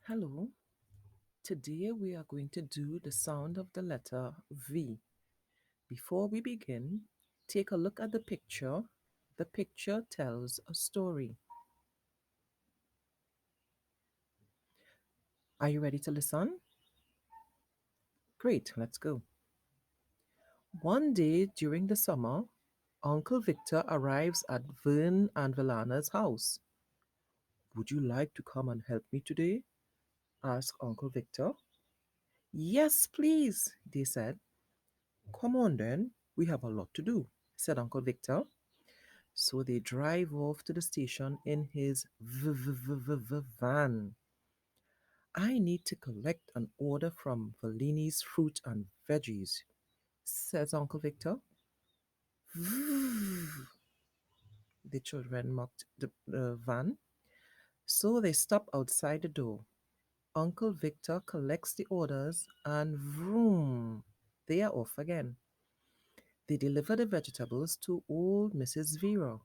Hello, today we are going to do the sound of the letter V. Before we begin, take a look at the picture. The picture tells a story. Are you ready to listen? Great, let's go. One day during the summer, Uncle Victor arrives at Vern and Villana's house. Would you like to come and help me today? Asked Uncle Victor. Yes, please, they said. Come on then, we have a lot to do, said Uncle Victor. So they drive off to the station in his van. I need to collect an order from Valini's fruit and veggies, says Uncle Victor. The children mocked the van. So they stop outside the door. Uncle Victor collects the orders and vroom, they are off again. They deliver the vegetables to old Mrs. Vera.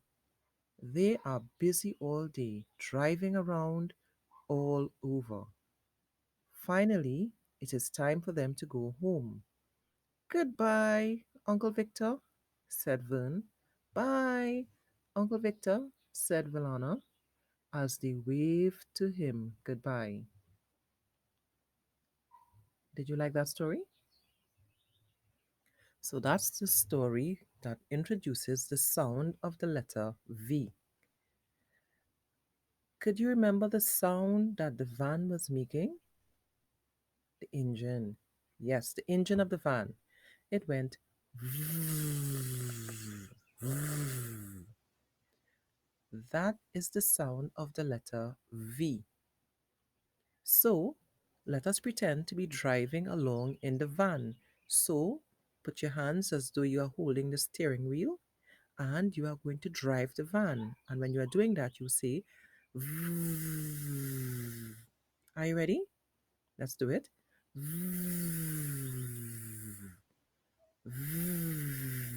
They are busy all day, driving around all over. Finally, it is time for them to go home. Goodbye, Uncle Victor, said Vern. Bye, Uncle Victor, said Villana, as they waved to him goodbye. Did you like that story? So that's the story that introduces the sound of the letter V. Could you remember the sound that the van was making? The engine. Yes, the engine of the van. It went that is the sound of the letter V. So let us pretend to be driving along in the van. So put your hands as though you are holding the steering wheel and you are going to drive the van. And when you are doing that, you say, "Vroom." Are you ready? Let's do it. Vroom. Vroom.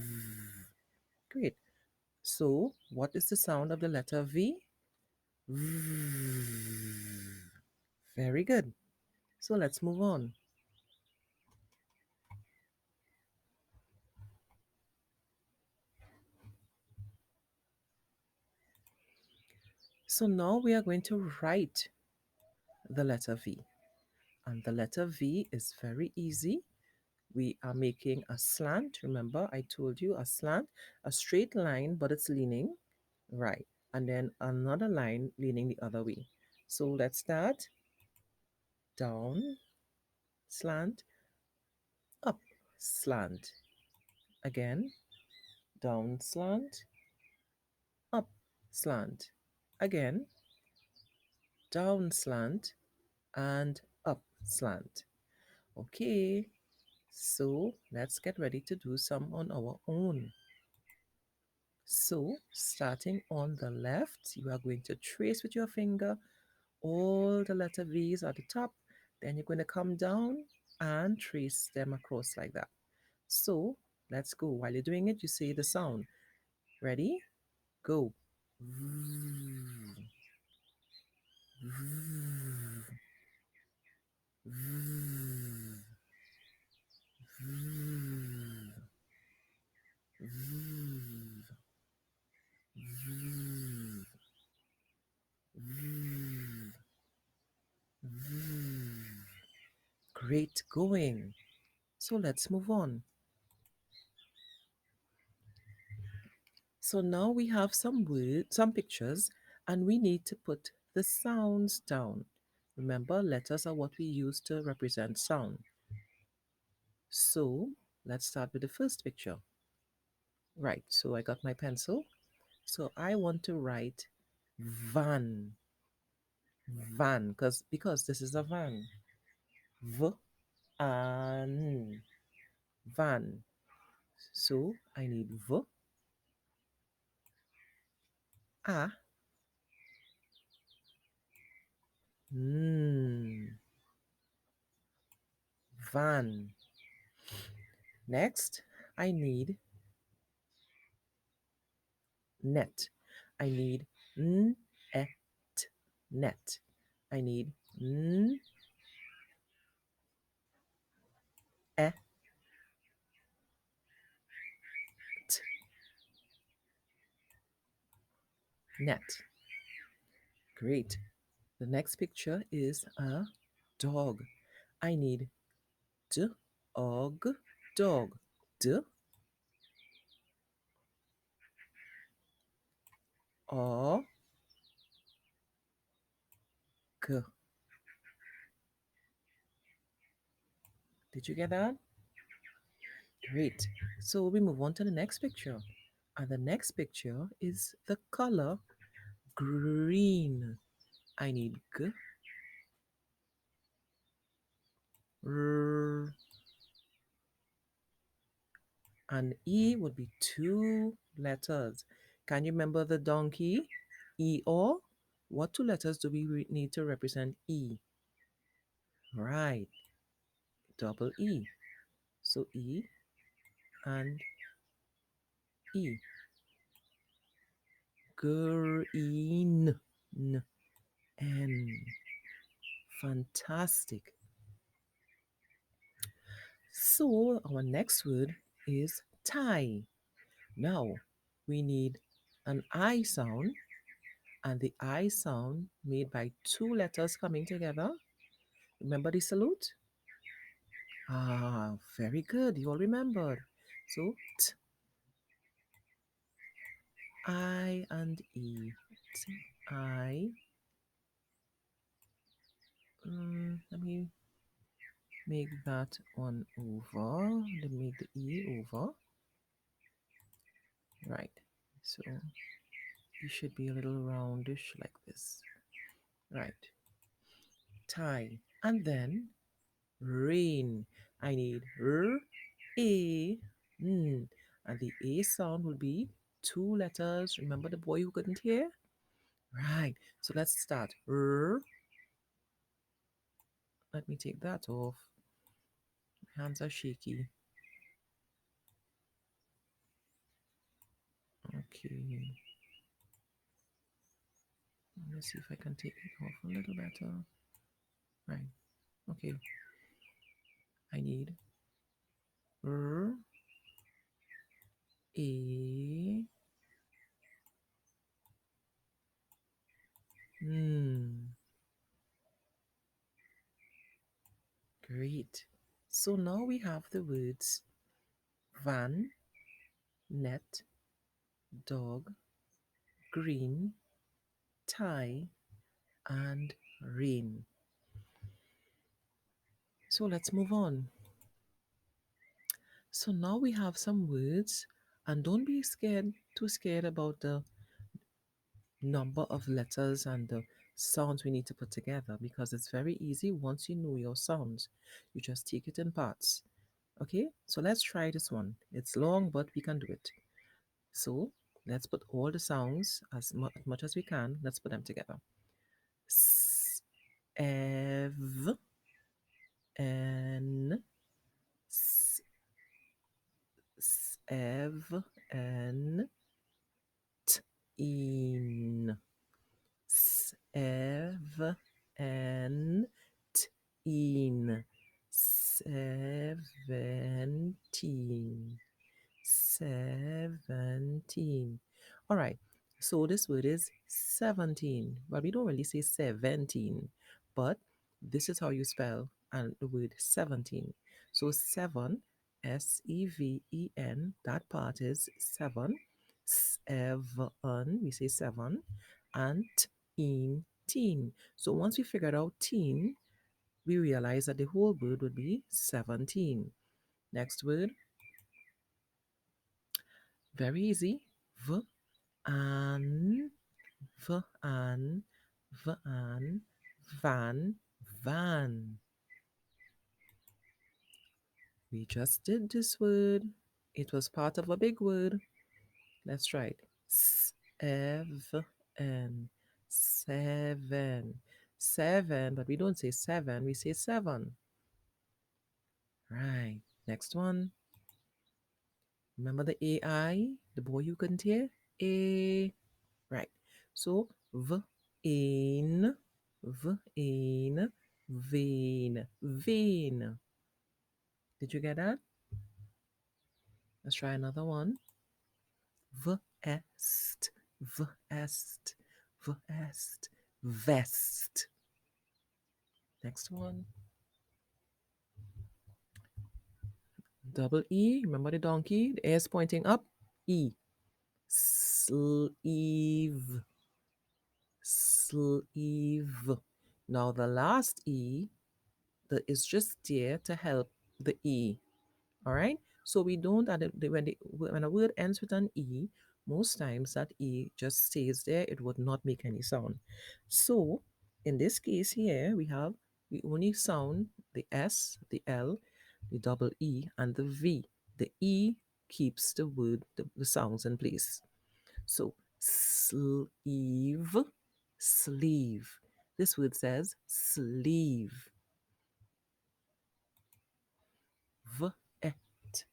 Great. So, what is the sound of the letter V? Very good. So, let's move on. So, now we are going to write the letter V. And the letter V is very easy. We are making a slant. Remember, I told you a slant, a straight line, but it's leaning right. And then another line leaning the other way. So, let's start down, slant, up, slant. Again, down, slant, up, slant. Again, down, slant, and up, slant. Okay, so let's get ready to do some on our own. So, starting on the left, you are going to trace with your finger all the letter V's at the top. Then you're going to come down and trace them across like that. So, let's go. While you're doing it, you say the sound. Ready? Go. Great going. So let's move on. So now we have some words, some pictures, and we need to put the sounds down. Remember, letters are what we use to represent sound. So let's start with the first picture. Right, so I got my pencil. So I want to write van. Van, because this is a van. V an van. So I need v a n van. Next, I need net. I need n et net. I need n, e, t, net. Great. The next picture is a dog. I need d, og, dog. D, o, g. Did you get that? Great. So we move on to the next picture. And the next picture is the color green. I need g, r, and E would be two letters. Can you remember the donkey? E or? What two letters do we need to represent E? Right, double E. So E and E. Green. N. N. Fantastic. So our next word is tie. Now we need an I sound, and the I sound made by two letters coming together. Remember the salute? Ah, very good. You all remembered. So t, I and E. T, I. Let me make that one over. Let me make the E over. Right. So it should be a little roundish like this. Right. Tie. And then rain. I need R, A, N. And the A sound will be two letters. Remember the boy who couldn't hear? Right. So let's start. R. Let me take that off. My hands are shaky. Okay. Let's see if I can take it off a little better. Right. Okay. I need R, A, N. Great. So now we have the words van, net, dog, green, tie, and rain. So let's move on. So now we have some words, and don't be scared, too scared about the number of letters and the sounds we need to put together because it's very easy once you know your sounds. You just take it in parts. Okay, so let's try this one. It's long, but we can do it. So let's put all the sounds as much as we can. Let's put them together. S, ev, n, s, ev, n, t, in. Seventeen. 17. 17. All right. So this word is 17. But we don't really say 17. But this is how you spell and the word 17. So 7, Seven. That part is 7. Seven. We say 7. And teen. So once we figured out teen, we realize that the whole word would be 17. Next word, very easy. V, an, van, van, van, van. We just did this word. It was part of a big word. Let's try it. Seven. Seven. Seven, but we don't say seven, we say seven. Right. Next one. Remember the AI, the boy you couldn't hear? A. Right. So v, in, vein, vein, vein. Did you get that? Let's try another one. Vest, vest, vest, vest. Next one. Double E. Remember the donkey? The A is pointing up. E. Sleeve, sleeve. Now the last E that is just there to help the E. All right. So we don't add it when a word ends with an E. Most times that E just stays there. It would not make any sound. So in this case here, we only sound the S, the L, the double E, and the V. The E keeps the sounds in place. So sleeve, sleeve. This word says sleeve. Vet,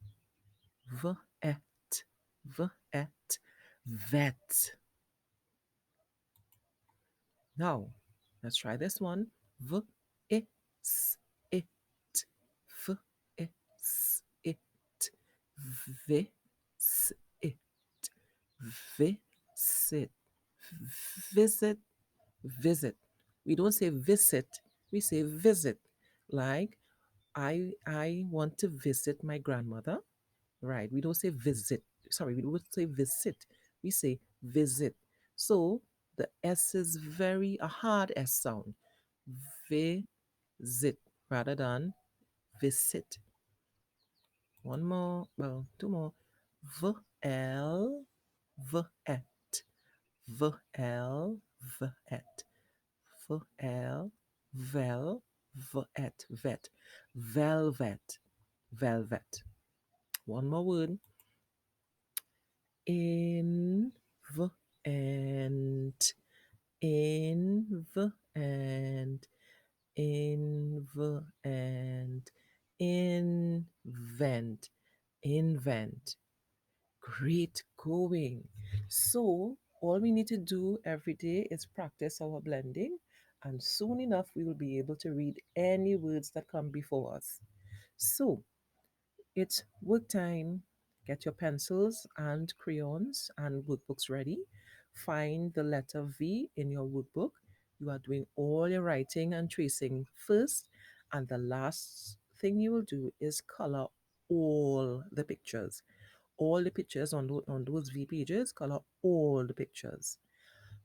vet, vet, vet. Now, let's try this one. V, I, s, it. V, I, s, it. V, s, it. Visit, visit, visit. We don't say visit, we say visit. Like I want to visit my grandmother. Right. We don't say visit. Sorry, we don't say visit. We say visit. So the S is very a hard S sound. Visit rather than visit. One more, well, two more. V L V et. V L V et. V L vel V et vet. Velvet. Velvet. One more word. In v and in v and in v and invent, invent. Great going. So all we need to do every day is practice our blending, and soon enough we will be able to read any words that come before us. So it's work time. Get your pencils and crayons and workbooks ready. Find the letter V in your workbook. You are doing all your writing and tracing first, and the last thing you will do is color all the pictures. All the pictures on those V pages, color all the pictures.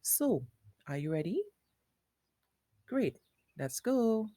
So, are you ready? Great. Let's go.